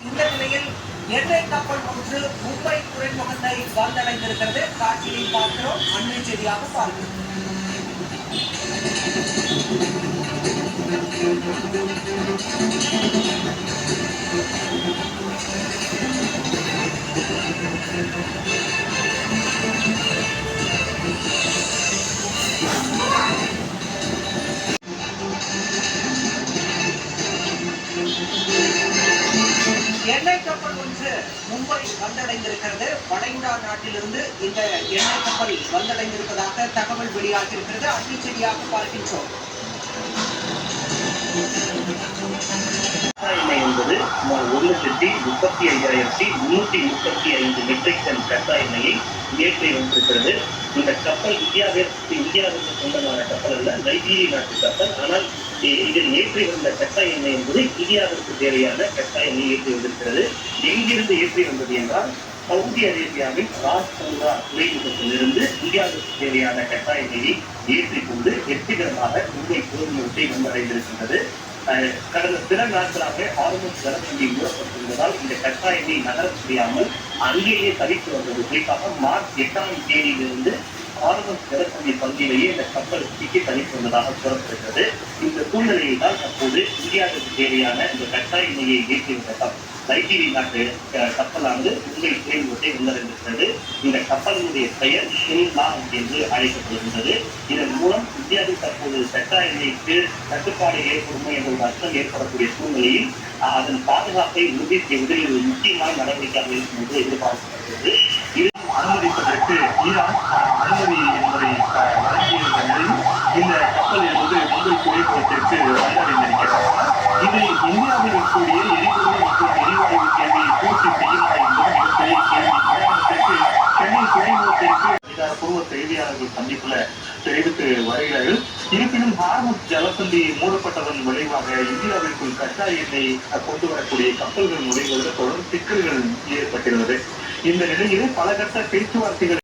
இந்த நிலையில் எண்ணெய் கப்பல் ஒன்று மும்பை துறைமுகத்தை வந்தடைந்திருக்கிறது. காட்சியை பார்க்கிறோம். அண்மை செய்தியாக பார்க்கிறோம். எண்ணெய் கப்பல் ஒன்று மும்பை வந்தடைந்திருக்கிறது. வளைகுடா நாட்டிலிருந்து இந்த எண்ணெய் கப்பல் வந்தடைந்திருப்பதாக தகவல் வெளியாகியிருக்கிறது. அண்மை செய்தியாக பார்க்கின்றோம். என்பது 1,35,335 மெட்ரிக் டன் கச்சா எண்ணெயை ஏற்றி வந்திருக்கிறது. இந்த கப்பல் இந்தியாவிற்கு சொந்தமான கப்பல் அல்ல, நைஜீரிய நாட்டு கப்பல். ஆனால் இதில் ஏற்றி வந்த கச்சா எண்ணெய் என்பது இந்தியாவிற்கு தேவையான கச்சா எண்ணெய் ஏற்றி வந்திருக்கிறது. எங்கிருந்து ஏற்றி வந்தது என்றால் சவுதி அரேபியாவின் ராஜ்பூரா துறைமுகத்திலிருந்து இந்தியாவிற்கு தேவையான கச்சா எண்ணெயை ஏற்றிக்கொண்டு வெற்றிகரமாக மும்பை துறைமுகத்தை வந்தடைந்திருக்கின்றது. கடந்த சில நாட்களாக ஹார்முஸ் ஜலசந்தி மூடப்பட்டிருந்ததால் இந்த கச்சா எண்ணெய் நகர முடியாமல் அங்கேயே தவித்து வந்தது. குறிப்பாக மார்ச் 8ஆம் தேதியிலிருந்து ஹார்முஸ் ஜலசந்தி பகுதியிலேயே இந்த கப்பல் சிக்கி தவித்து வந்ததாக கூறப்படுகிறது. இந்த சூழ்நிலையில் தான் தற்போது இந்தியாவிற்கு தேவையான இந்த கச்சா எண்ணெயை ஏற்றி வந்த நைஜீரிய நாட்டு கப்பலானது மும்பை துறைமுகத்தை வந்தடைந்திருக்கிறது. இந்த கப்பலினுடைய பெயர் ஷின்லா என்று அழைக்கப்படுகின்றது. இதன் மூலம் இந்தியாவில் தற்போது கச்சா எண்ணெய்க்கு கட்டுப்பாடு ஏற்படுமோ என்ற ஒரு அச்சம் ஏற்படக்கூடிய சூழ்நிலையில் அதன் பாதுகாப்பை உறுதி செய்வதில் ஒரு முக்கியமான நடவடிக்கையாக இருக்கும் என்று எதிர்பார்க்கப்படுகிறது. இது அனுமதிப்பதற்கு ஈரான் அனுமதி என்பதை வழங்கியிருந்த நிலையில் இந்த கப்பல் என்பது மும்பை துறைமுகத்திற்கு வந்தடைந்திருக்கிறது. இது இந்தியாவில் இருக்கக்கூடிய எரிபொருள் மற்றும் எரிவாயு தேவையை பூர்த்தி செய்யுமா என்பது மிகப்பெரிய கேள்வி. உதாரணத்திற்கு சென்னை துறைமுகத்திற்கு அதிகாரப்பூர்வ செய்தியாளர்கள் சந்திப்புல தெரிவித்து வருகிறார்கள். இருப்பினும் ஹார்முஸ் ஜலசந்தி மூடப்பட்டதன் விளைவாக இந்தியாவிற்குள் கச்சா எண்ணெய் கொண்டு வரக்கூடிய கப்பல்கள் நுழைவதில் தொடர்ந்து சிக்கல்கள் ஏற்பட்டிருந்தது. இந்த நிலையில் பல கட்ட பேச்சுவார்த்தைகள்